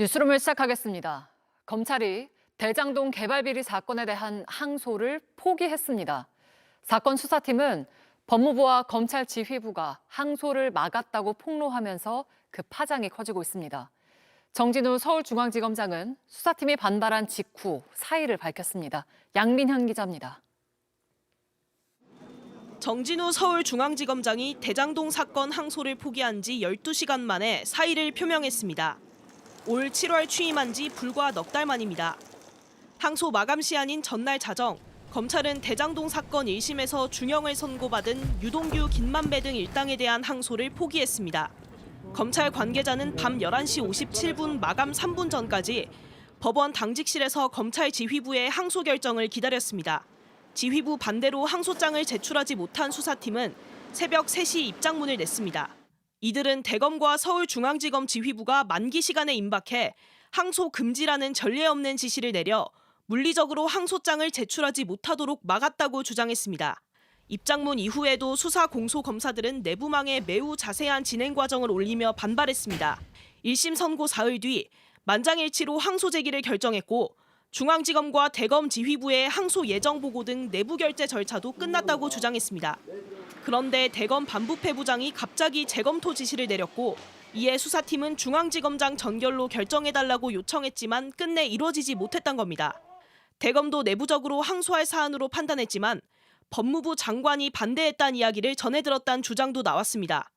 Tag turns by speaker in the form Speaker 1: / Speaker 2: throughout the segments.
Speaker 1: 뉴스룸을 시작하겠습니다. 검찰이 대장동 개발 비리 사건에 대한 항소를 포기했습니다. 사건 수사팀은 법무부와 검찰 지휘부가 항소를 막았다고 폭로하면서 그 파장이 커지고 있습니다. 정진우 서울중앙지검장은 수사팀이 반발한 직후 사의를 밝혔습니다. 양민현 기자입니다.
Speaker 2: 정진우 서울중앙지검장이 대장동 사건 항소를 포기한 지 12시간 만에 사의를 표명했습니다. 올 7월 취임한 지 불과 넉 달 만입니다. 항소 마감 시한인 전날 자정, 검찰은 대장동 사건 1심에서 중형을 선고받은 유동규, 김만배 등 일당에 대한 항소를 포기했습니다. 검찰 관계자는 밤 11시 57분 마감 3분 전까지 법원 당직실에서 검찰 지휘부의 항소 결정을 기다렸습니다. 지휘부 반대로 항소장을 제출하지 못한 수사팀은 새벽 3시 입장문을 냈습니다. 이들은 대검과 서울중앙지검 지휘부가 만기 시간에 임박해 항소 금지라는 전례 없는 지시를 내려 물리적으로 항소장을 제출하지 못하도록 막았다고 주장했습니다. 입장문 이후에도 수사 공소 검사들은 내부망에 매우 자세한 진행 과정을 올리며 반발했습니다. 1심 선고 사흘 뒤 만장일치로 항소 제기를 결정했고 중앙지검과 대검 지휘부의 항소 예정 보고 등 내부 결재 절차도 끝났다고 주장했습니다. 그런데 대검 반부패 부장이 갑자기 재검토 지시를 내렸고 이에 수사팀은 중앙지검장 전결로 결정해달라고 요청했지만 끝내 이루어지지 못했던 겁니다. 대검도 내부적으로 항소할 사안으로 판단했지만 법무부 장관이 반대했다는 이야기를 전해 들었다는 주장도 나왔습니다.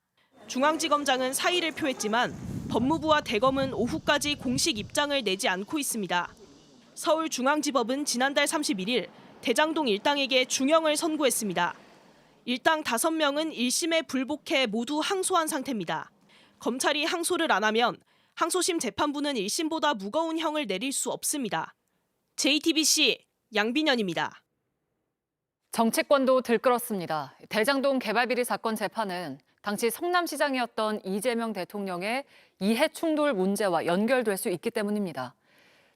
Speaker 2: 중앙지검장은 사의를 표했지만 법무부와 대검은 오후까지 공식 입장을 내지 않고 있습니다. 서울중앙지법은 지난달 31일 대장동 일당에게 중형을 선고했습니다. 일당 5명은 1심에 불복해 모두 항소한 상태입니다. 검찰이 항소를 안 하면 항소심 재판부는 1심보다 무거운 형을 내릴 수 없습니다. JTBC 양빈현입니다.
Speaker 1: 정치권도 들끓었습니다. 대장동 개발 비리 사건 재판은 당시 성남시장이었던 이재명 대통령의 이해 충돌 문제와 연결될 수 있기 때문입니다.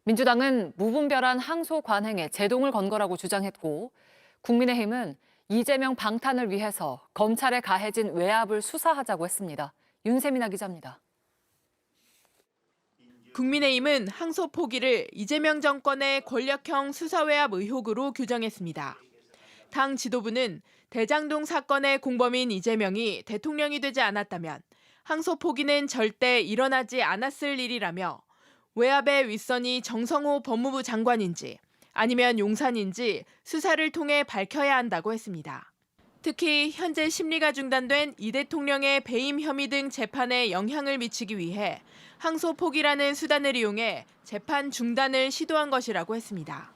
Speaker 1: 민주당은 무분별한 항소 관행에 제동을 건 거라고 주장했고 국민의힘은 이재명 방탄을 위해서 검찰에 가해진 외압을 수사하자고 했습니다. 윤세민아 기자입니다.
Speaker 3: 국민의힘은 항소 포기를 이재명 정권의 권력형 수사외압 의혹으로 규정했습니다. 당 지도부는 대장동 사건의 공범인 이재명이 대통령이 되지 않았다면 항소 포기는 절대 일어나지 않았을 일이라며 외압의 윗선이 정성호 법무부 장관인지 아니면 용산인지 수사를 통해 밝혀야 한다고 했습니다. 특히 현재 심리가 중단된 이 대통령의 배임 혐의 등 재판에 영향을 미치기 위해 항소 포기라는 수단을 이용해 재판 중단을 시도한 것이라고 했습니다.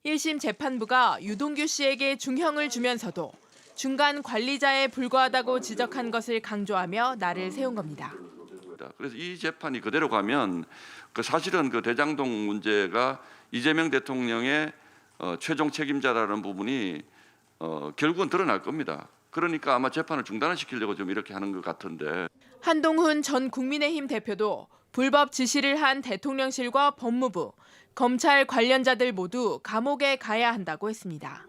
Speaker 3: 1심 재판부가 유동규 씨에게 중형을 주면서도 중간 관리자에 불과하다고 지적한 것을 강조하며 날을 세운 겁니다.
Speaker 4: 그래서 이 재판이 그대로 가면 사실은 그 대장동 문제가 이재명 대통령의 최종 책임자라는 부분이 결국은 드러날 겁니다. 그러니까 아마 재판을 중단을 시키려고 좀 이렇게 하는 것 같은데.
Speaker 3: 한동훈 전 국민의힘 대표도 불법 지시를 한 대통령실과 법무부, 검찰 관련자들 모두 감옥에 가야 한다고 했습니다.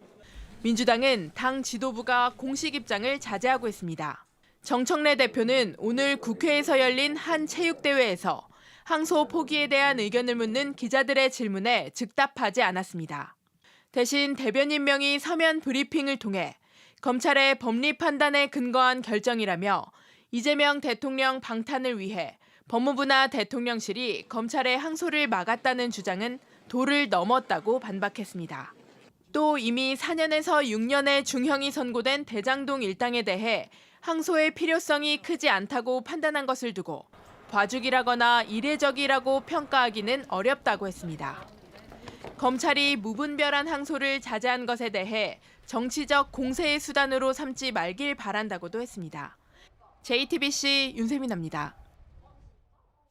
Speaker 3: 민주당은 당 지도부가 공식 입장을 자제하고 있습니다. 정청래 대표는 오늘 국회에서 열린 한 체육대회에서 항소 포기에 대한 의견을 묻는 기자들의 질문에 즉답하지 않았습니다. 대신 대변인 명의 서면 브리핑을 통해 검찰의 법리 판단에 근거한 결정이라며 이재명 대통령 방탄을 위해 법무부나 대통령실이 검찰의 항소를 막았다는 주장은 도를 넘었다고 반박했습니다. 또 이미 4년에서 6년의 중형이 선고된 대장동 일당에 대해 항소의 필요성이 크지 않다고 판단한 것을 두고 봐주기라거나 이례적이라고 평가하기는 어렵다고 했습니다. 검찰이 무분별한 항소를 자제한 것에 대해 정치적 공세의 수단으로 삼지 말길 바란다고도 했습니다. JTBC 윤세민입니다.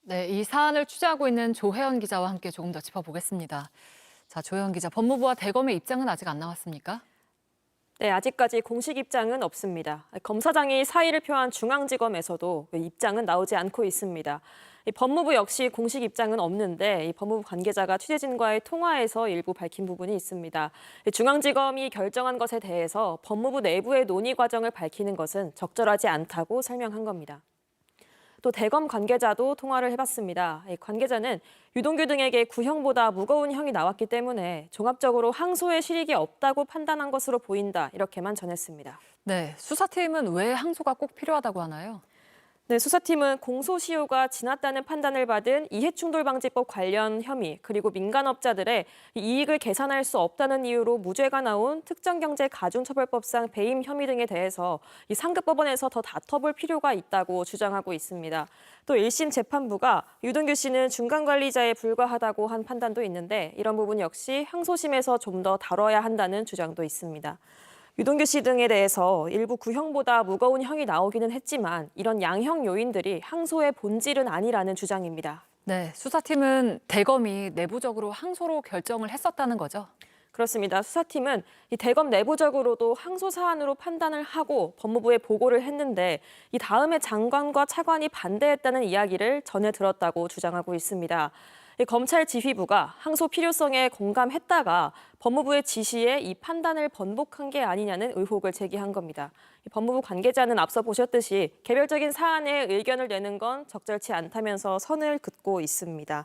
Speaker 1: 네, 이 사안을 취재하고 있는 조혜연 기자와 함께 조금 더 짚어보겠습니다. 자, 조혜연 기자, 법무부와 대검의 입장은 아직 안 나왔습니까?
Speaker 5: 네, 아직까지 공식 입장은 없습니다. 검사장이 사의를 표한 중앙지검에서도 입장은 나오지 않고 있습니다. 법무부 역시 공식 입장은 없는데 법무부 관계자가 취재진과의 통화에서 일부 밝힌 부분이 있습니다. 중앙지검이 결정한 것에 대해서 법무부 내부의 논의 과정을 밝히는 것은 적절하지 않다고 설명한 겁니다. 또 대검 관계자도 통화를 해봤습니다. 이 관계자는 유동규 등에게 구형보다 무거운 형이 나왔기 때문에 종합적으로 항소의 실익이 없다고 판단한 것으로 보인다. 이렇게만 전했습니다.
Speaker 1: 네, 수사팀은 왜 항소가 꼭 필요하다고 하나요?
Speaker 5: 네, 수사팀은 공소시효가 지났다는 판단을 받은 이해충돌방지법 관련 혐의 그리고 민간업자들의 이익을 계산할 수 없다는 이유로 무죄가 나온 특정경제가중처벌법상 배임 혐의 등에 대해서 이 상급법원에서 더 다퉈볼 필요가 있다고 주장하고 있습니다. 또 1심 재판부가 유동규 씨는 중간관리자에 불과하다고 한 판단도 있는데 이런 부분 역시 항소심에서 좀 더 다뤄야 한다는 주장도 있습니다. 유동규 씨 등에 대해서 일부 구형보다 무거운 형이 나오기는 했지만 이런 양형 요인들이 항소의 본질은 아니라는 주장입니다.
Speaker 1: 네, 수사팀은 대검이 내부적으로 항소로 결정을 했었다는 거죠.
Speaker 5: 그렇습니다. 수사팀은 이 대검 내부적으로도 항소 사안으로 판단을 하고 법무부에 보고를 했는데 이 다음에 장관과 차관이 반대했다는 이야기를 전해 들었다고 주장하고 있습니다. 이 검찰 지휘부가 항소 필요성에 공감했다가 법무부의 지시에 이 판단을 번복한 게 아니냐는 의혹을 제기한 겁니다. 이 법무부 관계자는 앞서 보셨듯이 개별적인 사안에 의견을 내는 건 적절치 않다면서 선을 긋고 있습니다.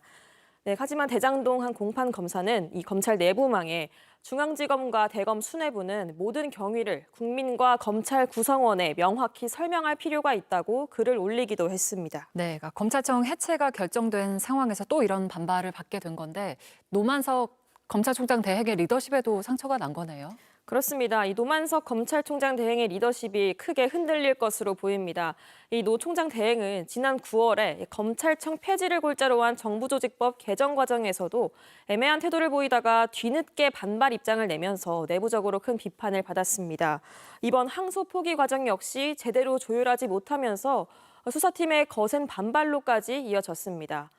Speaker 5: 네, 하지만 대장동 한 공판 검사는 이 검찰 내부망에 중앙지검과 대검 수뇌부는 모든 경위를 국민과 검찰 구성원에 명확히 설명할 필요가 있다고 글을 올리기도 했습니다.
Speaker 1: 네, 그러니까 검찰청 해체가 결정된 상황에서 또 이런 반발을 받게 된 건데 노만석 검찰총장 대행의 리더십에도 상처가 난 거네요.
Speaker 5: 그렇습니다. 이 노만석 검찰총장 대행의 리더십이 크게 흔들릴 것으로 보입니다. 이 노 총장 대행은 지난 9월에 검찰청 폐지를 골자로 한 정부조직법 개정 과정에서도 애매한 태도를 보이다가 뒤늦게 반발 입장을 내면서 내부적으로 큰 비판을 받았습니다. 이번 항소 포기 과정 역시 제대로 조율하지 못하면서 수사팀의 거센 반발로까지 이어졌습니다.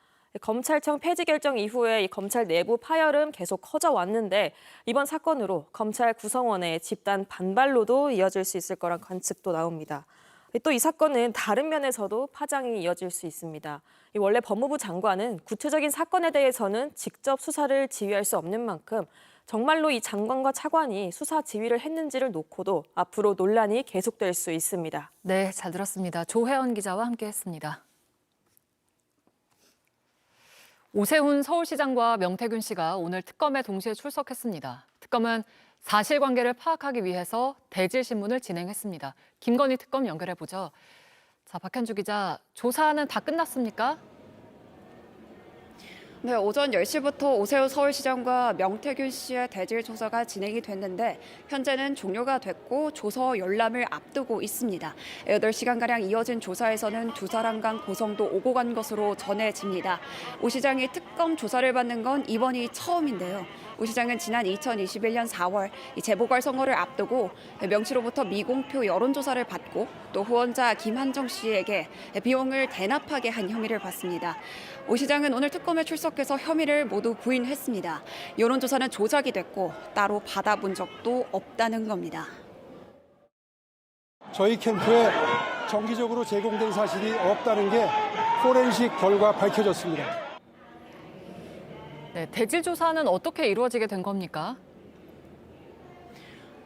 Speaker 5: 검찰청 폐지 결정 이후에 검찰 내부 파열음 계속 커져왔는데 이번 사건으로 검찰 구성원의 집단 반발로도 이어질 수 있을 거란 관측도 나옵니다. 또 이 사건은 다른 면에서도 파장이 이어질 수 있습니다. 원래 법무부 장관은 구체적인 사건에 대해서는 직접 수사를 지휘할 수 없는 만큼 정말로 이 장관과 차관이 수사 지휘를 했는지를 놓고도 앞으로 논란이 계속될 수 있습니다.
Speaker 1: 네, 잘 들었습니다. 조혜원 기자와 함께했습니다. 오세훈 서울시장과 명태균 씨가 오늘 특검에 동시에 출석했습니다. 특검은 사실관계를 파악하기 위해서 대질신문을 진행했습니다. 김건희 특검 연결해보죠. 자, 박현주 기자, 조사는 다 끝났습니까?
Speaker 6: 네, 오전 10시부터 오세훈 서울시장과 명태균 씨의 대질 조사가 진행이 됐는데 현재는 종료가 됐고 조서 열람을 앞두고 있습니다. 8시간가량 이어진 조사에서는 두 사람 간 고성도 오고 간 것으로 전해집니다. 오 시장이 특검 조사를 받는 건 이번이 처음인데요. 오 시장은 지난 2021년 4월 재보궐선거를 앞두고 명 씨로부터 미공표 여론조사를 받고 또 후원자 김한정 씨에게 비용을 대납하게 한 혐의를 받습니다. 오 시장은 오늘 특검에 출석해서 혐의를 모두 부인했습니다. 여론조사는 조작이 됐고 따로 받아본 적도 없다는 겁니다.
Speaker 7: 저희 캠프에 정기적으로 제공된 사실이 없다는 게 포렌식 결과 밝혀졌습니다.
Speaker 1: 네, 대질 조사는 어떻게 이루어지게 된 겁니까?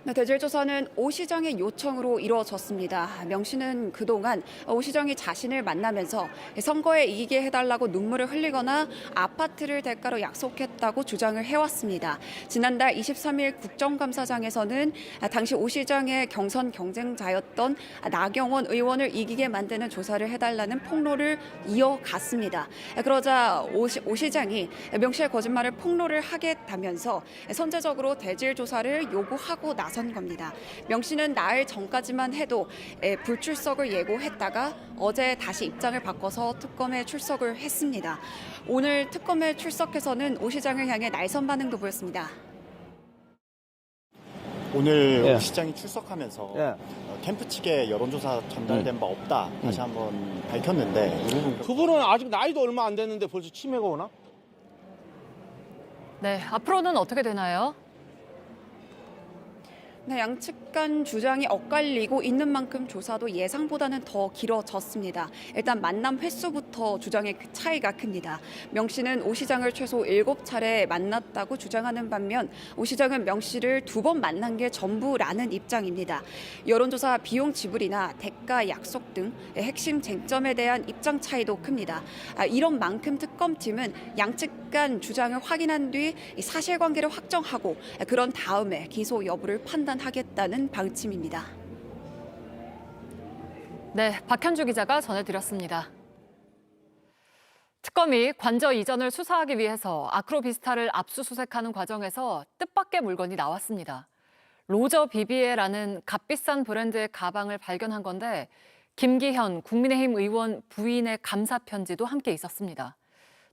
Speaker 6: 네, 대질 조사는 오 시장의 요청으로 이루어졌습니다. 명 씨는 그동안 오 시장이 자신을 만나면서 선거에 이기게 해달라고 눈물을 흘리거나 아파트를 대가로 약속했다고 주장을 해왔습니다. 지난달 23일 국정감사장에서는 당시 오 시장의 경선 경쟁자였던 나경원 의원을 이기게 만드는 조사를 해달라는 폭로를 이어갔습니다. 그러자 오 시장이 명 씨의 거짓말을 폭로를 하겠다면서 선제적으로 대질 조사를 요구하고 나선 겁니다. 명 씨는 나흘 전까지만 해도 불출석을 예고했다가 어제 다시 입장을 바꿔서 특검에 출석을 했습니다. 오늘 특검에 출석해서는 오 시장을 향해 날선 반응도 보였습니다.
Speaker 8: 오늘 오 시장이 출석하면서 캠프 측에 여론조사 전달된 바 없다 다시 한번 밝혔는데 이 부분
Speaker 9: 그분은 아직 나이도 얼마 안 됐는데 벌써 치매가 오나?
Speaker 1: 네, 앞으로는 어떻게 되나요?
Speaker 6: 네, 양측 양측 간 주장이 엇갈리고 있는 만큼 조사도 예상보다는 더 길어졌습니다. 일단 만남 횟수부터 주장의 차이가 큽니다. 명 씨는 오 시장을 최소 7차례 만났다고 주장하는 반면 오 시장은 명 씨를 2번 만난 게 전부라는 입장입니다. 여론조사 비용 지불이나 대가 약속 등 핵심 쟁점에 대한 입장 차이도 큽니다. 이런 만큼 특검팀은 양측 간 주장을 확인한 뒤 사실관계를 확정하고 그런 다음에 기소 여부를 판단하겠다는 방침입니다.
Speaker 1: 네, 박현주 기자가 전해드렸습니다. 특검이 관저 이전을 수사하기 위해서 아크로비스타를 압수수색하는 과정에서 뜻밖의 물건이 나왔습니다. 로저 비비에라는 값비싼 브랜드의 가방을 발견한 건데 김기현 국민의힘 의원 부인의 감사 편지도 함께 있었습니다.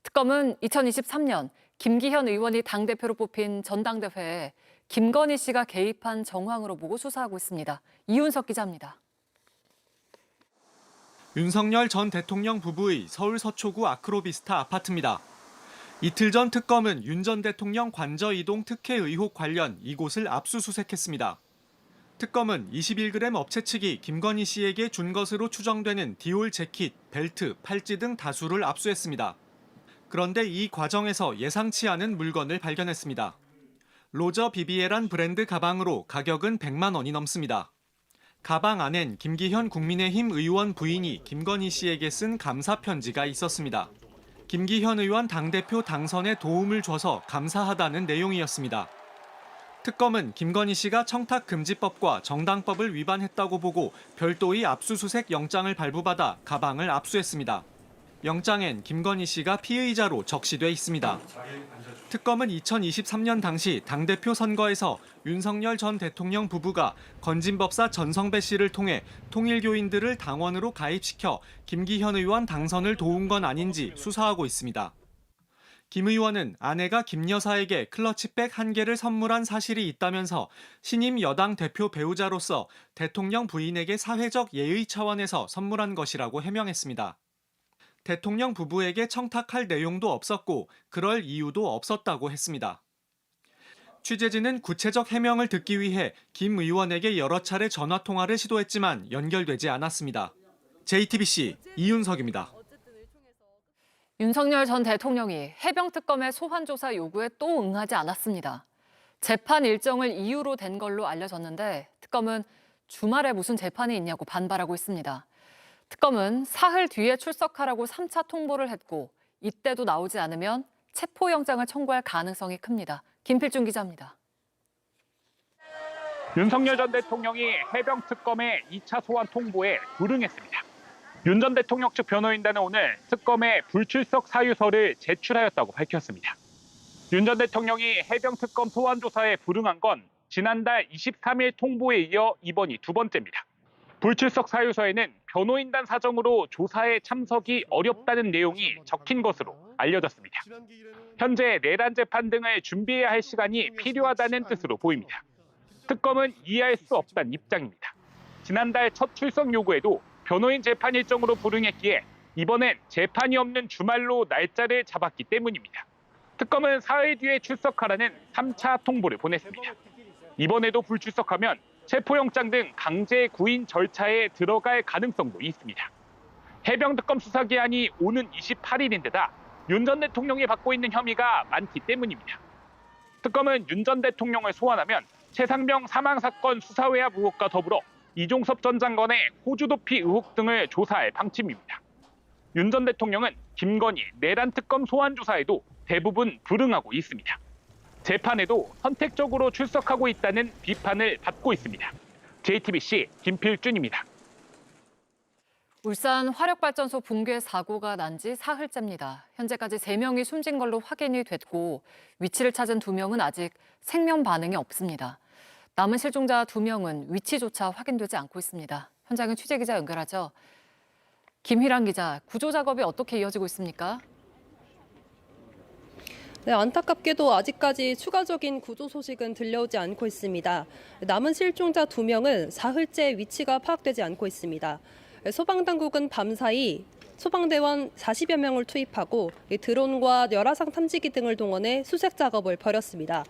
Speaker 1: 특검은 2023년 김기현 의원이 당대표로 뽑힌 전당대회에 김건희 씨가 개입한 정황으로 보고 수사하고 있습니다. 이윤석 기자입니다.
Speaker 10: 윤석열 전 대통령 부부의 서울 서초구 아크로비스타 아파트입니다. 이틀 전 특검은 윤 전 대통령 관저 이동 특혜 의혹 관련 이곳을 압수수색했습니다. 특검은 21g 업체 측이 김건희 씨에게 준 것으로 추정되는 디올 재킷, 벨트, 팔찌 등 다수를 압수했습니다. 그런데 이 과정에서 예상치 않은 물건을 발견했습니다. 로저 비비에란 브랜드 가방으로 가격은 100만 원이 넘습니다. 가방 안엔 김기현 국민의힘 의원 부인이 김건희 씨에게 쓴 감사 편지가 있었습니다. 김기현 의원 당대표 당선에 도움을 줘서 감사하다는 내용이었습니다. 특검은 김건희 씨가 청탁금지법과 정당법을 위반했다고 보고 별도의 압수수색 영장을 발부받아 가방을 압수했습니다. 영장엔 김건희 씨가 피의자로 적시돼 있습니다. 특검은 2023년 당시 당대표 선거에서 윤석열 전 대통령 부부가 건진법사 전성배 씨를 통해 통일교인들을 당원으로 가입시켜 김기현 의원 당선을 도운 건 아닌지 수사하고 있습니다. 김 의원은 아내가 김 여사에게 클러치백 1개를 선물한 사실이 있다면서 신임 여당 대표 배우자로서 대통령 부인에게 사회적 예의 차원에서 선물한 것이라고 해명했습니다. 대통령 부부에게 청탁할 내용도 없었고 그럴 이유도 없었다고 했습니다. 취재진은 구체적 해명을 듣기 위해 김 의원에게 여러 차례 전화 통화를 시도했지만 연결되지 않았습니다. JTBC 이윤석입니다.
Speaker 1: 윤석열 전 대통령이 해병특검의 소환조사 요구에 또 응하지 않았습니다. 재판 일정을 이유로 된 걸로 알려졌는데 특검은 주말에 무슨 재판이 있냐고 반발하고 있습니다. 특검은 사흘 뒤에 출석하라고 3차 통보를 했고 이때도 나오지 않으면 체포영장을 청구할 가능성이 큽니다. 김필중 기자입니다.
Speaker 11: 윤석열 전 대통령이 해병특검의 2차 소환 통보에 불응했습니다. 윤 전 대통령 측 변호인단은 오늘 특검에 불출석 사유서를 제출하였다고 밝혔습니다. 윤 전 대통령이 해병특검 소환 조사에 불응한 건 지난달 23일 통보에 이어 이번이 두 번째입니다. 불출석 사유서에는 변호인단 사정으로 조사에 참석이 어렵다는 내용이 적힌 것으로 알려졌습니다. 현재 내란 재판 등을 준비해야 할 시간이 필요하다는 뜻으로 보입니다. 특검은 이해할 수 없다는 입장입니다. 지난달 첫 출석 요구에도 변호인 재판 일정으로 불응했기에 이번엔 재판이 없는 주말로 날짜를 잡았기 때문입니다. 특검은 사흘 뒤에 출석하라는 3차 통보를 보냈습니다. 이번에도 불출석하면 체포영장 등 강제 구인 절차에 들어갈 가능성도 있습니다. 해병특검 수사기한이 오는 28일인데다 윤 전 대통령이 받고 있는 혐의가 많기 때문입니다. 특검은 윤 전 대통령을 소환하면 최상병 사망사건 수사외압 의혹과 더불어 이종섭 전 장관의 호주 도피 의혹 등을 조사할 방침입니다. 윤 전 대통령은 김건희 내란특검 소환 조사에도 대부분 불응하고 있습니다. 재판에도 선택적으로 출석하고 있다는 비판을 받고 있습니다. JTBC 김필준입니다.
Speaker 1: 울산 화력발전소 붕괴 사고가 난 지 사흘째입니다. 현재까지 3명이 숨진 걸로 확인이 됐고 위치를 찾은 2명은 아직 생명 반응이 없습니다. 남은 실종자 2명은 위치조차 확인되지 않고 있습니다. 현장에 취재기자 연결하죠. 김희란 기자, 구조 작업이 어떻게 이어지고 있습니까?
Speaker 12: 네, 안타깝게도 아직까지 추가적인 구조 소식은 들려오지 않고 있습니다. 남은 실종자 2명은 사흘째 위치가 파악되지 않고 있습니다. 소방당국은 밤사이 소방대원 40여 명을 투입하고 드론과 열화상 탐지기 등을 동원해 수색 작업을 벌였습니다.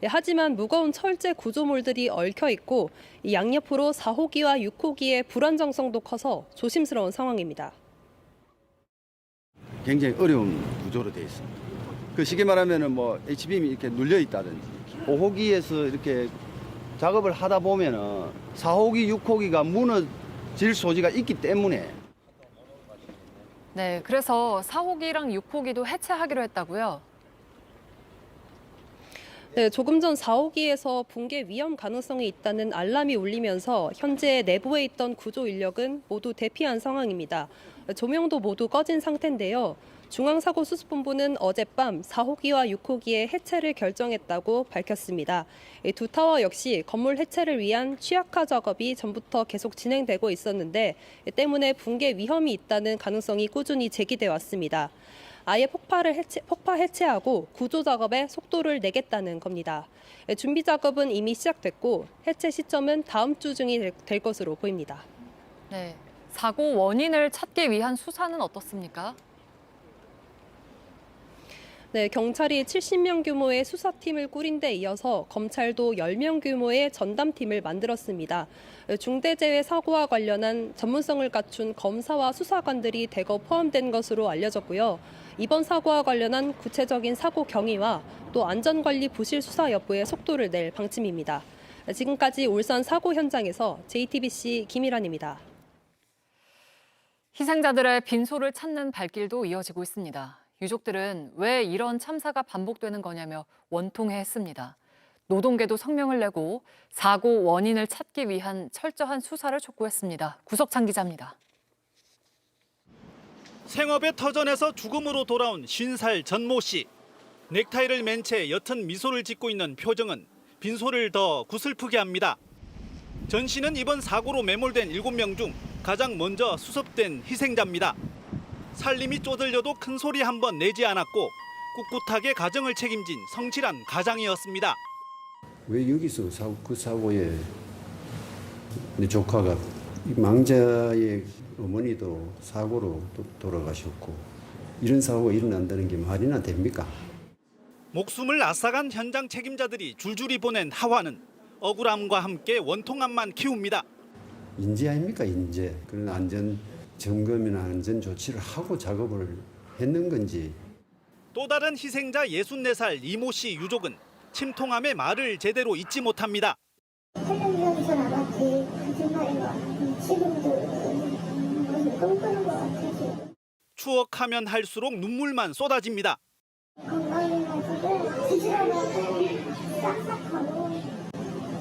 Speaker 12: 하지만 무거운 철제 구조물들이 얽혀 있고 양옆으로 4호기와 6호기의 불안정성도 커서 조심스러운 상황입니다.
Speaker 13: 굉장히 어려운 구조로 되어 있습니다. 그 쉽게 말하면은 뭐 H빔이 이렇게 눌려 있다든지 5호기에서 이렇게 작업을 하다 보면은 4호기, 6호기가 무너질 소지가 있기 때문에.
Speaker 1: 네, 그래서 4호기랑 6호기도 해체하기로 했다고요?
Speaker 12: 네, 조금 전 4호기에서 붕괴 위험 가능성이 있다는 알람이 울리면서 현재 내부에 있던 구조 인력은 모두 대피한 상황입니다. 조명도 모두 꺼진 상태인데요. 중앙사고수습본부는 어젯밤 4호기와 6호기의 해체를 결정했다고 밝혔습니다. 두 타워 역시 건물 해체를 위한 취약화 작업이 전부터 계속 진행되고 있었는데 때문에 붕괴 위험이 있다는 가능성이 꾸준히 제기돼 왔습니다. 아예 폭파 해체하고 구조 작업에 속도를 내겠다는 겁니다. 준비 작업은 이미 시작됐고 해체 시점은 다음 주 중이 될 것으로 보입니다.
Speaker 1: 네, 사고 원인을 찾기 위한 수사는 어떻습니까?
Speaker 12: 네, 경찰이 70명 규모의 수사팀을 꾸린 데 이어서 검찰도 10명 규모의 전담팀을 만들었습니다. 중대재해 사고와 관련한 전문성을 갖춘 검사와 수사관들이 대거 포함된 것으로 알려졌고요. 이번 사고와 관련한 구체적인 사고 경위와 또 안전관리 부실 수사 여부에 속도를 낼 방침입니다. 지금까지 울산 사고 현장에서 JTBC 김일환입니다.
Speaker 1: 희생자들의 빈소를 찾는 발길도 이어지고 있습니다. 유족들은 왜 이런 참사가 반복되는 거냐며 원통해했습니다. 노동계도 성명을 내고 사고 원인을 찾기 위한 철저한 수사를 촉구했습니다. 구석찬 기자입니다.
Speaker 14: 생업의 터전에서 죽음으로 돌아온 50살 전모 씨. 넥타이를 맨 채 옅은 미소를 짓고 있는 표정은 빈소를 더 구슬프게 합니다. 전 씨는 이번 사고로 매몰된 7명 중 가장 먼저 수습된 희생자입니다. 살림이 쪼들려도 큰 소리 한 번 내지 않았고 꿋꿋하게 가정을 책임진 성실한 가장이었습니다.
Speaker 15: 왜 여기서 그 사고에 내 조카가 망자의 어머니도 사고로 돌아가셨고 이런 사고가 일어난다는 게 말이나 됩니까?
Speaker 14: 목숨을 앗아간 현장 책임자들이 줄줄이 보낸 하와는 억울함과 함께 원통함만 키웁니다.
Speaker 15: 인재 아닙니까, 인재. 그런 안전 점검이나 안전 조치를 하고 작업을 했는 건지.
Speaker 14: 또 다른 희생자 64살 이모 씨 유족은 침통함의 말을 제대로 잊지 못합니다.
Speaker 16: 살려주기 전 알았지. 거짓말이고 지금도 꿈꾸는 것 같아요.
Speaker 14: 추억하면 할수록 눈물만 쏟아집니다.
Speaker 16: 건강해가지고 부지런하고 싹싹하고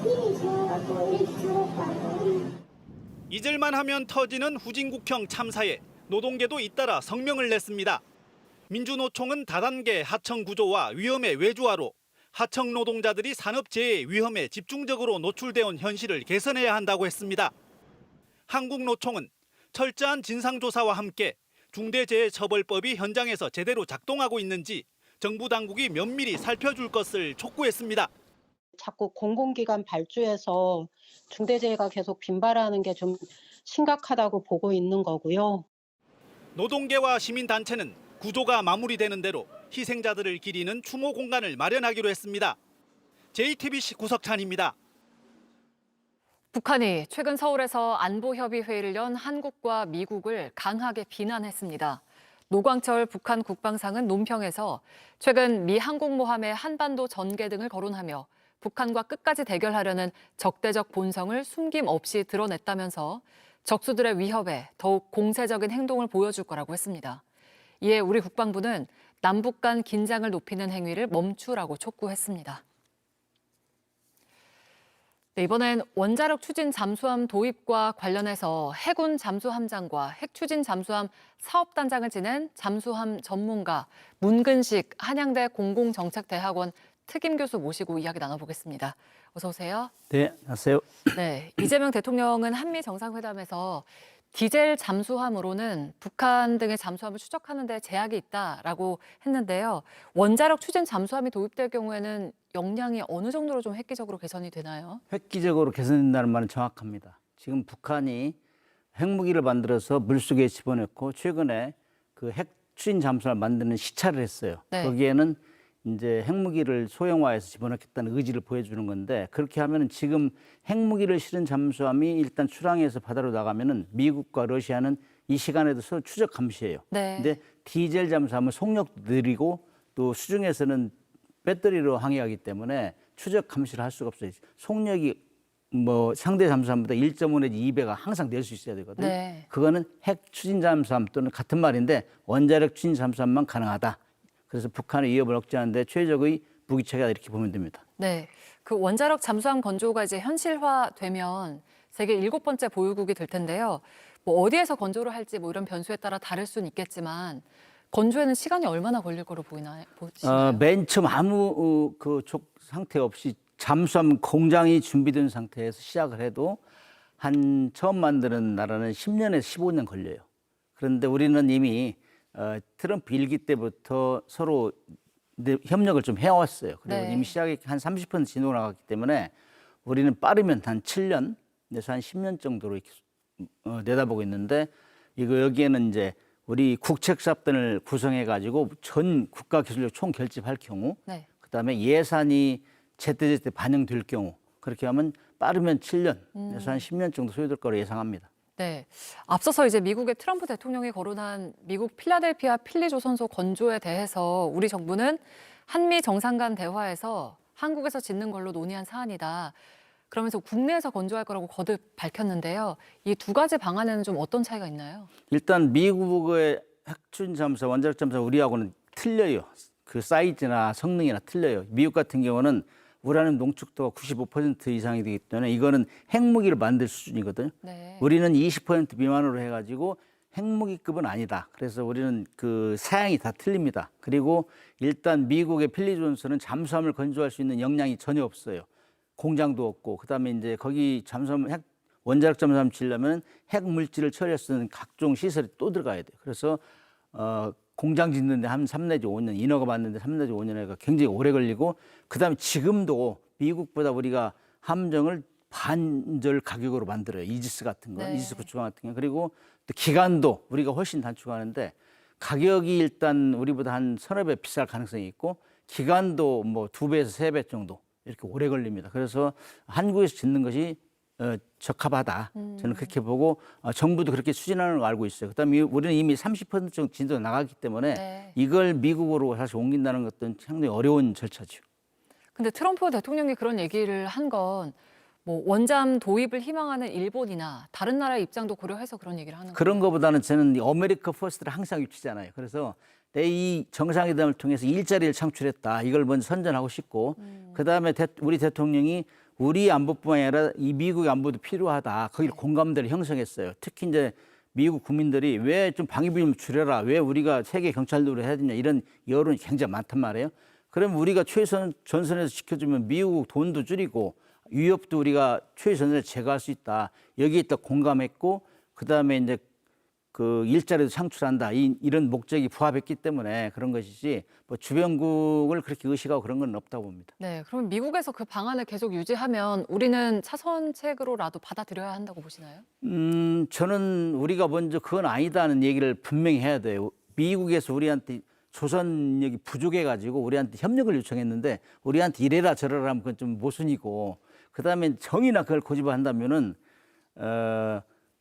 Speaker 16: 힘이 좋아가지고 이렇게 잘했다고.
Speaker 14: 잊을만 하면 터지는 후진국형 참사에 노동계도 잇따라 성명을 냈습니다. 민주노총은 다단계 하청 구조와 위험의 외주화로 하청 노동자들이 산업재해 위험에 집중적으로 노출되어 온 현실을 개선해야 한다고 했습니다. 한국노총은 철저한 진상조사와 함께 중대재해처벌법이 현장에서 제대로 작동하고 있는지 정부 당국이 면밀히 살펴줄 것을 촉구했습니다.
Speaker 17: 자꾸 공공기관 발주해서 중대재해가 계속 빈발하는 게 좀 심각하다고 보고 있는 거고요.
Speaker 14: 노동계와 시민단체는 구조가 마무리되는 대로 희생자들을 기리는 추모 공간을 마련하기로 했습니다. JTBC 구석찬입니다.
Speaker 1: 북한이 최근 서울에서 안보협의회의를 연 한국과 미국을 강하게 비난했습니다. 노광철 북한 국방상은 논평에서 최근 미 항공모함의 한반도 전개 등을 거론하며 북한과 끝까지 대결하려는 적대적 본성을 숨김없이 드러냈다면서 적수들의 위협에 더욱 공세적인 행동을 보여줄 거라고 했습니다. 이에 우리 국방부는 남북 간 긴장을 높이는 행위를 멈추라고 촉구했습니다. 네, 이번엔 원자력 추진 잠수함 도입과 관련해서 해군 잠수함장과 핵추진 잠수함 사업단장을 지낸 잠수함 전문가 문근식 한양대 공공정책대학원 특임교수 모시고 이야기 나눠보겠습니다. 어서 오세요.
Speaker 18: 네, 안녕하세요.
Speaker 1: 네, 이재명 대통령은 한미 정상회담에서 디젤 잠수함으로는 북한 등의 잠수함을 추적하는 데 제약이 있다라고 했는데요. 원자력 추진 잠수함이 도입될 경우에는 역량이 어느 정도로 좀 획기적으로 개선이 되나요?
Speaker 18: 획기적으로 개선된다는 말은 정확합니다. 지금 북한이 핵무기를 만들어서 물속에 집어넣고 최근에 그 핵 추진 잠수함을 만드는 시찰을 했어요.
Speaker 1: 네.
Speaker 18: 거기에는 이제 핵무기를 소형화해서 집어넣겠다는 의지를 보여주는 건데 그렇게 하면은 지금 핵무기를 실은 잠수함이 일단 출항해서 바다로 나가면은 미국과 러시아는 이 시간에도 서로 추적 감시해요.
Speaker 1: 네.
Speaker 18: 근데 디젤 잠수함은 속력도 느리고 또 수중에서는 배터리로 항해하기 때문에 추적 감시를 할 수가 없어요. 속력이 뭐 상대 잠수함보다 1.5 내지 2배가 항상 낼 수 있어야 되거든요.
Speaker 1: 네.
Speaker 18: 그거는 핵 추진 잠수함 또는 같은 말인데 원자력 추진 잠수함만 가능하다. 그래서 북한의 위협을 억제하는데 최적의 무기체계다 이렇게 보면 됩니다.
Speaker 1: 네, 그 원자력 잠수함 건조가 이제 현실화되면 세계 7번째 보유국이 될 텐데요. 뭐 어디에서 건조를 할지 뭐 이런 변수에 따라 다를 수는 있겠지만 건조에는 시간이 얼마나 걸릴 거로 보시나요?
Speaker 18: 맨 처음 아무 그 상태 없이 잠수함 공장이 준비된 상태에서 시작을 해도 한 처음 만드는 나라는 10년에서 15년 걸려요. 그런데 우리는 이미 트럼프 일기 때부터 서로 협력을 좀 해왔어요. 그리고
Speaker 1: 네.
Speaker 18: 이미 시작이 한 30% 진도가 나갔기 때문에 우리는 빠르면 한 7년, 내서 한 10년 정도로 이렇게 내다보고 있는데 이거 여기에는 이제 우리 국책사업단을 구성해가지고 전 국가기술력 총결집할 경우,
Speaker 1: 네.
Speaker 18: 그다음에 예산이 제때제때 반영될 경우 그렇게 하면 빠르면 7년, 내서 한 10년 정도 소요될 거로 예상합니다.
Speaker 1: 네, 앞서서 이제 미국의 트럼프 대통령이 거론한 미국 필라델피아 필리조선소 건조에 대해서 우리 정부는 한미 정상 간 대화에서 한국에서 짓는 걸로 논의한 사안이다. 그러면서 국내에서 건조할 거라고 거듭 밝혔는데요. 이 두 가지 방안에는 좀 어떤 차이가 있나요?
Speaker 18: 일단 미국의 핵추진 잠수함, 원자력 잠수함 우리하고는 틀려요. 그 사이즈나 성능이나 틀려요. 미국 같은 경우는 우라늄 농축도가 95% 이상이 되기 때문에 이거는 핵무기를 만들 수준이거든요.
Speaker 1: 네.
Speaker 18: 우리는 20% 미만으로 해가지고 핵무기급은 아니다. 그래서 우리는 그 사양이 다 틀립니다. 그리고 일단 미국의 필리존스는 잠수함을 건조할 수 있는 역량이 전혀 없어요. 공장도 없고 그다음에 이제 거기 잠수함 원자력 잠수함 지려면 핵 물질을 처리할 수 있는 각종 시설이 또 들어가야 돼요. 그래서 공장 짓는데 한 3 내지 5년, 인허가 받는데 3 내지 5년에가 굉장히 오래 걸리고 그다음에 지금도 미국보다 우리가 함정을 반절 가격으로 만들어요. 이지스 같은 거,
Speaker 1: 네.
Speaker 18: 이지스 구축함 같은 거. 그리고 또 기간도 우리가 훨씬 단축하는데 가격이 일단 우리보다 한 서너 배 비쌀 가능성이 있고 기간도 뭐 2배에서 3배 정도 이렇게 오래 걸립니다. 그래서 한국에서 짓는 것이 적합하다. 저는 그렇게 보고 정부도 그렇게 추진하는 걸 알고 있어요. 그다음에 우리는 이미 30% 정도 진도가 나갔기 때문에
Speaker 1: 네.
Speaker 18: 이걸 미국으로 사실 옮긴다는 것은 상당히 어려운 절차죠.
Speaker 1: 근데 트럼프 대통령이 그런 얘기를 한 건 뭐 원잠 도입을 희망하는 일본이나 다른 나라의 입장도 고려해서 그런 얘기를 하는
Speaker 18: 그런
Speaker 1: 거예요?
Speaker 18: 것보다는 저는 어메리카 퍼스트를 항상 유치잖아요. 그래서 내 이 정상회담을 통해서 일자리를 창출했다. 이걸 먼저 선전하고 싶고 그다음에 우리 대통령이 우리 안보뿐만 아니라 이 미국의 안보도 필요하다. 거기를 공감대를 형성했어요. 특히 이제 미국 국민들이 왜 좀 방위비 좀 줄여라. 왜 우리가 세계 경찰도를 해야 되냐. 이런 여론이 굉장히 많단 말이에요. 그럼 우리가 최선 전선에서 지켜주면 미국 돈도 줄이고 위협도 우리가 최선을 제거할 수 있다. 여기에 딱 공감했고 그다음에 이제 그 일자리도 창출한다. 이런 목적이 부합했기 때문에 그런 것이지 뭐 주변국을 그렇게 의식하고 그런 건 없다고 봅니다.
Speaker 1: 네, 그럼 미국에서 그 방안을 계속 유지하면 우리는 차선책으로라도 받아들여야 한다고 보시나요?
Speaker 18: 저는 우리가 먼저 그건 아니다는 얘기를 분명히 해야 돼요. 미국에서 우리한테 조선력이 부족해가지고 우리한테 협력을 요청했는데 우리한테 이래라 저래라 하면 그건 좀 모순이고 그다음에 정의나 그걸 고집한다면은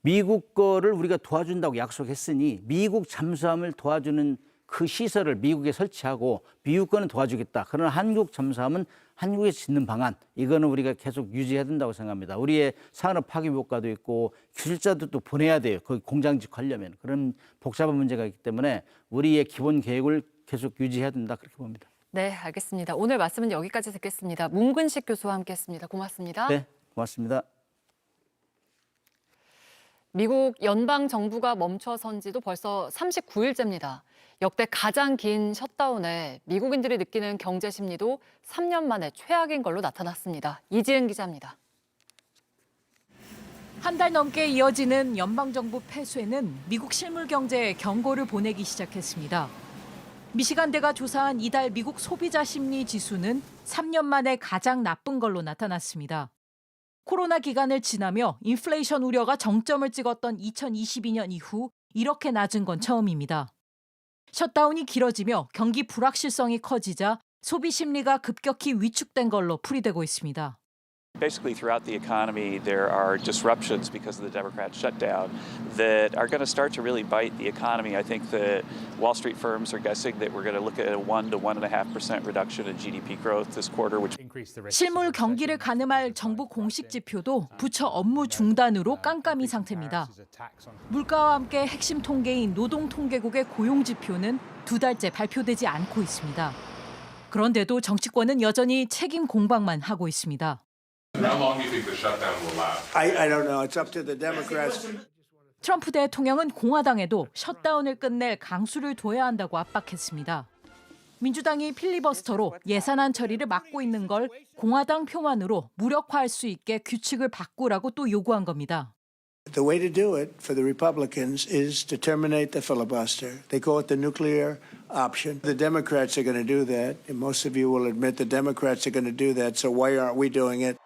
Speaker 18: 미국 거를 우리가 도와준다고 약속했으니 미국 잠수함을 도와주는 그 시설을 미국에 설치하고 미국 거는 도와주겠다. 그러나 한국 잠수함은 한국에서 짓는 방안 이거는 우리가 계속 유지해야 된다고 생각합니다. 우리의 산업 파괴 효과도 있고 기술자도 또 보내야 돼요. 거기 공장 짓하려면 그런 복잡한 문제가 있기 때문에 우리의 기본 계획을 계속 유지해야 된다 그렇게 봅니다.
Speaker 1: 네, 알겠습니다. 오늘 말씀은 여기까지 듣겠습니다. 문근식 교수와 함께했습니다. 고맙습니다.
Speaker 18: 네, 고맙습니다.
Speaker 1: 미국 연방 정부가 멈춰선 지도 벌써 39일째입니다. 역대 가장 긴 셧다운에 미국인들이 느끼는 경제 심리도 3년 만에 최악인 걸로 나타났습니다. 이지은 기자입니다.
Speaker 19: 한 달 넘게 이어지는 연방정부 폐쇄는 미국 실물 경제에 경고를 보내기 시작했습니다. 미시간대가 조사한 이달 미국 소비자 심리 지수는 3년 만에 가장 나쁜 걸로 나타났습니다. 코로나 기간을 지나며 인플레이션 우려가 정점을 찍었던 2022년 이후 이렇게 낮은 건 처음입니다. 셔다운이 길어지며 경기 불확실성이 커지자 소비 심리가 급격히 위축된 걸로 풀이되고 있습니다.
Speaker 20: Basically, throughout the economy, there are disruptions because of the Democrat shutdown that are going to start to really bite the economy. I think the Wall Street firms are guessing that we're going to look at a 1 to 1.5% reduction in GDP growth this quarter, which
Speaker 19: 실물 경기를 가늠할 정부 공식 지표도 부처 업무 중단으로 깜깜이 상태입니다. 물가와 함께 핵심 통계인 노동통계국의 고용 지표는 2달째 발표되지 않고 있습니다. 그런데도 정치권은 여전히 책임 공방만 하고 있습니다.
Speaker 21: How long do you think the shutdown will last?
Speaker 22: I don't know. It's up to the Democrats.
Speaker 19: 트럼프 대통령은 공화당에도 셧다운을 끝낼 강수를 둬야 한다고 압박했습니다. 민주당이 필리버스터로 예산안 처리를 막고 있는 걸 공화당 표만으로 무력화할 수 있게 규칙을 바꾸라고 또 요구한 겁니다.
Speaker 22: The way to do it for the Republicans is to terminate the filibuster. They call it the nuclear option. The Democrats are going to do that, and most of you will admit the Democrats are going to do that, so why aren't we doing it?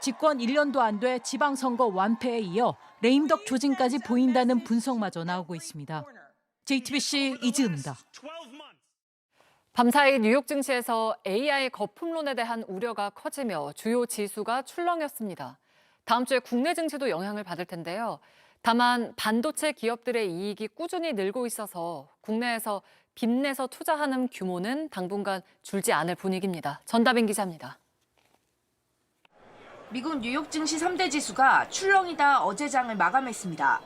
Speaker 19: 집권 1년도 안 돼 지방선거 완패에 이어 레임덕 조짐까지 보인다는 분석마저 나오고 있습니다. JTBC 이지은입니다.
Speaker 1: 밤사이 뉴욕 증시에서 AI 거품론에 대한 우려가 커지며 주요 지수가 출렁였습니다. 다음 주에 국내 증시도 영향을 받을 텐데요. 다만 반도체 기업들의 이익이 꾸준히 늘고 있어서 국내에서 빚내서 투자하는 규모는 당분간 줄지 않을 분위기입니다. 전다빈 기자입니다.
Speaker 23: 미국 뉴욕 증시 3대 지수가 출렁이다 어제 장을 마감했습니다.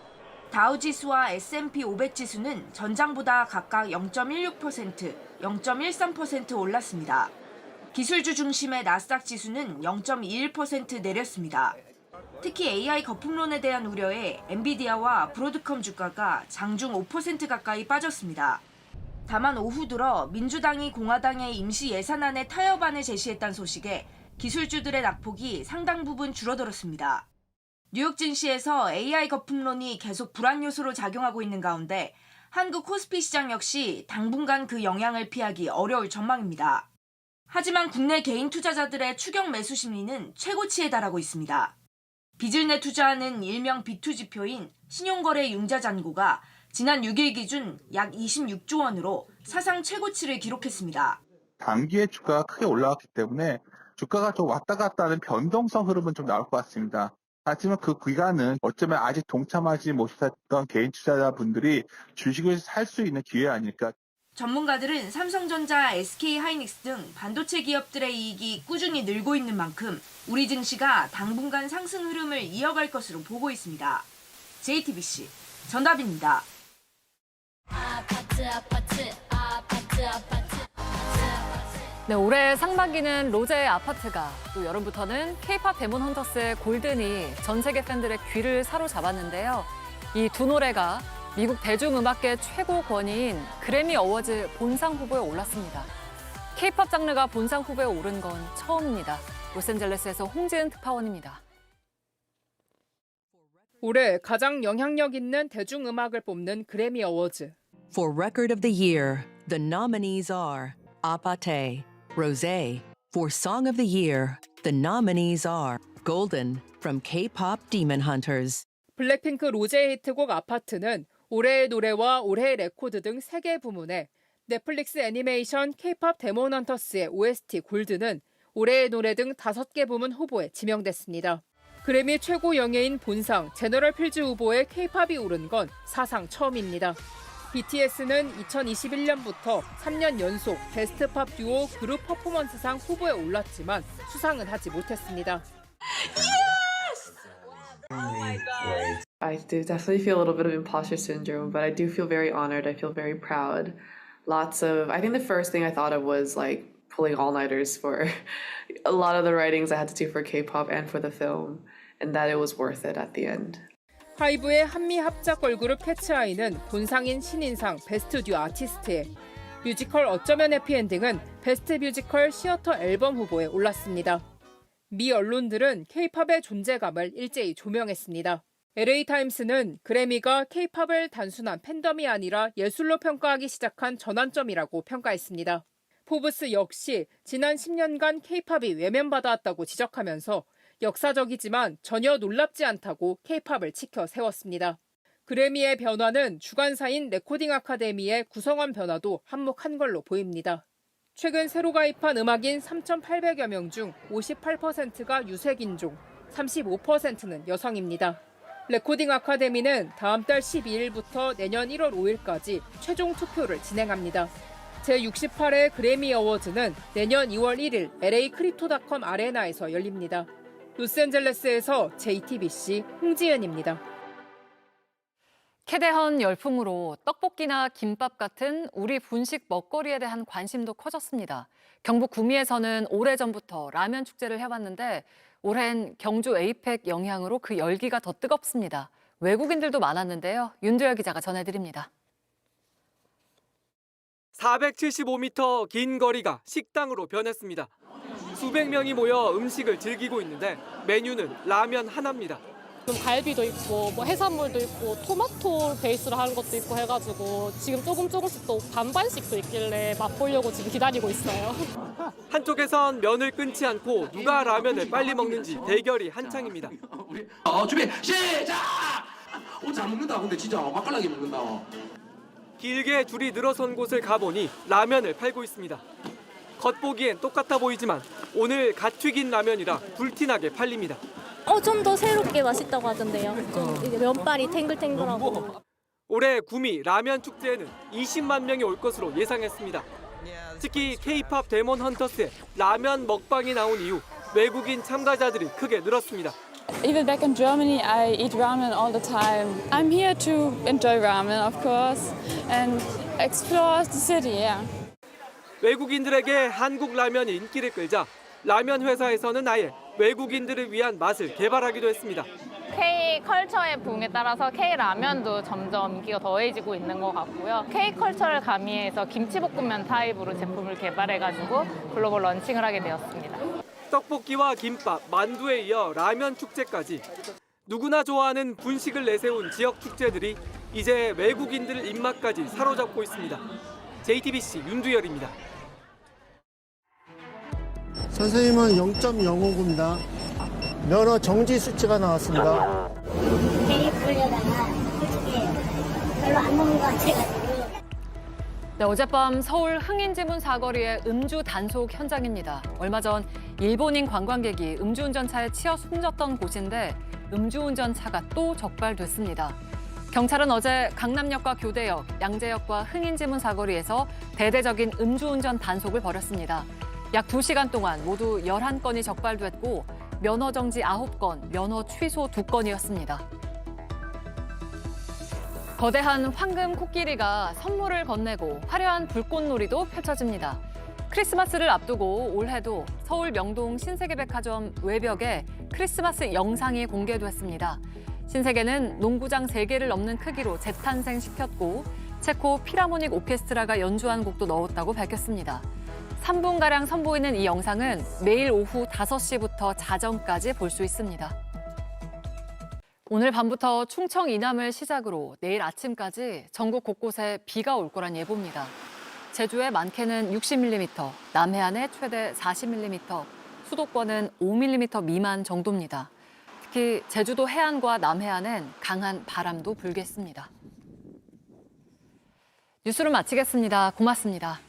Speaker 23: 다우 지수와 S&P 500 지수는 전장보다 각각 0.16%, 0.13% 올랐습니다. 기술주 중심의 나스닥 지수는 0.21% 내렸습니다. 특히 AI 거품론에 대한 우려에 엔비디아와 브로드컴 주가가 장중 5% 가까이 빠졌습니다. 다만 오후 들어 민주당이 공화당의 임시 예산안에 타협안을 제시했다는 소식에 기술주들의 낙폭이 상당 부분 줄어들었습니다. 뉴욕 증시에서 AI 거품론이 계속 불안 요소로 작용하고 있는 가운데 한국 코스피 시장 역시 당분간 그 영향을 피하기 어려울 전망입니다. 하지만 국내 개인 투자자들의 추격 매수 심리는 최고치에 달하고 있습니다. 빚을 내 투자하는 일명 B2 지표인 신용거래 융자 잔고가 지난 6일 기준 약 26조 원으로 사상 최고치를 기록했습니다.
Speaker 24: 단기에 주가가 크게 올라왔기 때문에 주가가 좀 왔다 갔다 하는 변동성 흐름은 좀 나올 것 같습니다. 하지만 그 기간은 어쩌면 아직 동참하지 못했던 개인 투자자분들이 주식을 살 수 있는 기회 아닐까.
Speaker 23: 전문가들은 삼성전자, SK하이닉스 등 반도체 기업들의 이익이 꾸준히 늘고 있는 만큼 우리 증시가 당분간 상승 흐름을 이어갈 것으로 보고 있습니다. JTBC 전다빈입니다.
Speaker 1: 네, 올해 상반기는 로제의 아파트가, 또 여름부터는 K-팝 데몬 헌터스의 골든이 전 세계 팬들의 귀를 사로잡았는데요. 이 두 노래가 미국 대중음악계 최고 권위인 그래미 어워즈 본상 후보에 올랐습니다. K-팝 장르가 본상 후보에 오른 건 처음입니다. 로스앤젤레스에서 홍지은 특파원입니다.
Speaker 3: 올해 가장 영향력 있는 대중음악을 뽑는 그래미 어워즈.
Speaker 25: For Record of the Year, the nominees are Apate, Rosé. For Song of the Year, the nominees are Golden from K-pop Demon Hunters.
Speaker 3: 블랙핑크 로제의 히트곡 아파트는 올해의 노래와 올해의 레코드 등 3개 부문에, 넷플릭스 애니메이션 K-팝 데몬 헌터스의 OST 골드는 올해의 노래 등 5개 부문 후보에 지명됐습니다. 그래미 최고 영예인 본상 제너럴 필즈 후보에 K-팝이 오른 건 사상 처음입니다. BTS는 2021년부터 3년 연속 베스트 팝 듀오 그룹 퍼포먼스상 후보에 올랐지만 수상은 하지 못했습니다.
Speaker 26: Oh my God. I do definitely feel a little bit of imposter syndrome, but I do feel very honored. I feel very proud. I think the first thing I thought of was like pulling all-nighters for a lot of the writings I had to do for K-pop and for the film, and that it was worth it at the end.
Speaker 3: 하이브의 한미 합작 걸그룹 캐츠아이는 본상인 신인상 베스트 듀 아티스트에, 뮤지컬 어쩌면 해피엔딩은 베스트 뮤지컬 시어터 앨범 후보에 올랐습니다. 미 언론들은 K-팝의 존재감을 일제히 조명했습니다. LA타임스는 그래미가 K-팝을 단순한 팬덤이 아니라 예술로 평가하기 시작한 전환점이라고 평가했습니다. 포브스 역시 지난 10년간 K-팝이 외면받아왔다고 지적하면서 역사적이지만 전혀 놀랍지 않다고 K-팝을 치켜 세웠습니다. 그래미의 변화는 주관사인 레코딩 아카데미의 구성원 변화도 한몫한 걸로 보입니다. 최근 새로 가입한 음악인 3,800여 명 중 58%가 유색인종, 35%는 여성입니다. 레코딩 아카데미는 다음 달 12일부터 내년 1월 5일까지 최종 투표를 진행합니다. 제68회 그래미 어워즈는 내년 2월 1일 LA 크립토닷컴 아레나에서 열립니다. 로스앤젤레스에서 JTBC 홍지은입니다.
Speaker 1: 캐대헌 열풍으로 떡볶이나 김밥 같은 우리 분식 먹거리에 대한 관심도 커졌습니다. 경북 구미에서는 오래전부터 라면 축제를 해왔는데 올해는 경주 에이펙 영향으로 그 열기가 더 뜨겁습니다. 외국인들도 많았는데요. 윤두열 기자가 전해드립니다.
Speaker 2: 475m 긴 거리가 식당으로 변했습니다. 수백 명이 모여 음식을 즐기고 있는데 메뉴는 라면 하나입니다.
Speaker 4: 갈비도 있고 뭐 해산물도 있고 토마토 베이스로 하는 것도 있고 해가지고 지금 조금씩 또 반반씩도 있길래 맛보려고 지금 기다리고 있어요.
Speaker 2: 한쪽에선 면을 끊지 않고 누가 라면을 빨리 먹는지 대결이 한창입니다.
Speaker 5: 준비 시작! 잘 먹는다. 근데 진짜 맛깔나게 먹는다.
Speaker 2: 길게 줄이 늘어선 곳을 가보니 라면을 팔고 있습니다. 겉보기엔 똑같아 보이지만 오늘 갓 튀긴 라면이라 불티나게 팔립니다.
Speaker 4: 좀 더 새롭게 맛있다고 하던데요. 좀 이게 면발이 탱글탱글하고.
Speaker 2: 올해 구미 라면 축제에는 20만 명이 올 것으로 예상했습니다. 특히 K-팝 데몬 헌터스의 라면 먹방이 나온 이후 외국인 참가자들이 크게 늘었습니다.
Speaker 7: Even back in Germany, I eat ramen all the time. I'm here to enjoy ramen, of course, and explore the city. Yeah.
Speaker 2: 외국인들에게 한국 라면이 인기를 끌자 라면 회사에서는 아예 외국인들을 위한 맛을 개발하기도 했습니다.
Speaker 8: K-컬처의 부흥에 따라서 K-라면도 점점 인기가 더해지고 있는 것 같고요. K-컬처를 가미해서 김치볶음면 타입으로 제품을 개발해가지고 글로벌 런칭을 하게 되었습니다.
Speaker 2: 떡볶이와 김밥, 만두에 이어 라면 축제까지 누구나 좋아하는 분식을 내세운 지역 축제들이 이제 외국인들 입맛까지 사로잡고 있습니다. JTBC 윤두열입니다.
Speaker 9: 선생님은 0.05구입니다. 면허 정지 수치가 나왔습니다.
Speaker 16: 괜히 부르려다가 솔직히 별로 안 먹는 것 같아가지고.
Speaker 1: 네, 어젯밤 서울 흥인지문 사거리의 음주 단속 현장입니다. 얼마 전 일본인 관광객이 음주운전차에 치여 숨졌던 곳인데 음주운전차가 또 적발됐습니다. 경찰은 어제 강남역과 교대역, 양재역과 흥인지문 사거리에서 대대적인 음주운전 단속을 벌였습니다. 약 2시간 동안 모두 11건이 적발됐고 면허 정지 9건, 면허 취소 2건이었습니다. 거대한 황금 코끼리가 선물을 건네고 화려한 불꽃놀이도 펼쳐집니다. 크리스마스를 앞두고 올해도 서울 명동 신세계백화점 외벽에 크리스마스 영상이 공개됐습니다. 신세계는 농구장 3개를 넘는 크기로 재탄생시켰고 체코 필하모닉 오케스트라가 연주한 곡도 넣었다고 밝혔습니다. 3분가량 선보이는 이 영상은 매일 오후 5시부터 자정까지 볼 수 있습니다. 오늘 밤부터 충청 이남을 시작으로 내일 아침까지 전국 곳곳에 비가 올 거란 예보입니다. 제주의 많게는 60mm, 남해안에 최대 40mm, 수도권은 5mm 미만 정도입니다. 특히 제주도 해안과 남해안엔 강한 바람도 불겠습니다. 뉴스를 마치겠습니다. 고맙습니다.